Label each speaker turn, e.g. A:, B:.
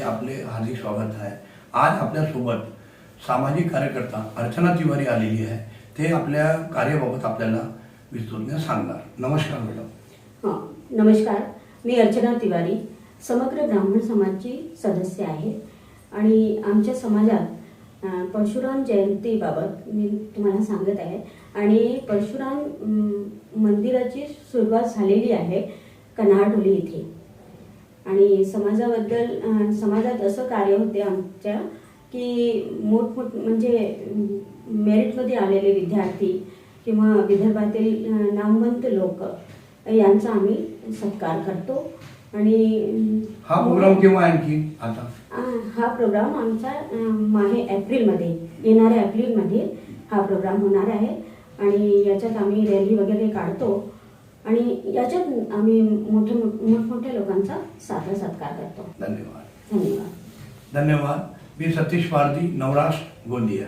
A: आपले हार्दिक स्वागत आहे। आज आपल्यासोबत सामाजिक कार्यकर्ता अर्चना तिवारी आलेली आहे। ते आपल्या कार्याबाबत आपल्याला विस्तृतपणे सांगणार। नमस्कार मॅडम।
B: हां, नमस्कार। मी अर्चना तिवारी समग्र ब्राह्मण समाजची सदस्य आहे आणि आमच्या समाजात परशुराम जयंतीबाबत मी तुम्हाला सांगत आहे। आणि परशुराम मंदिराची सुरुवात झालेली आहे कन्हाटोली इथे। आणि समाजात असं कार्य होते आमच्या की म्हणजे मेरिटमध्ये आलेले विद्यार्थी किंवा विदर्भातील नामवंत लोक यांचा आम्ही सत्कार करतो। आणि
A: हा प्रोग्राम केव्हा आणखी आता
B: हा प्रोग्राम आमचा एप्रिलमध्ये येणाऱ्या एप्रिलमध्ये हा प्रोग्राम होणार आहे। आणि याच्यात आम्ही रॅली वगैरे काढतो आणि याच्यात आम्ही मोठमोठ्या लोकांचा सादर सत्कार करतो।
A: धन्यवाद।
B: धन्यवाद।
A: धन्यवाद। मी सतीश पारधी, नवराष्ट्र गोंदिया।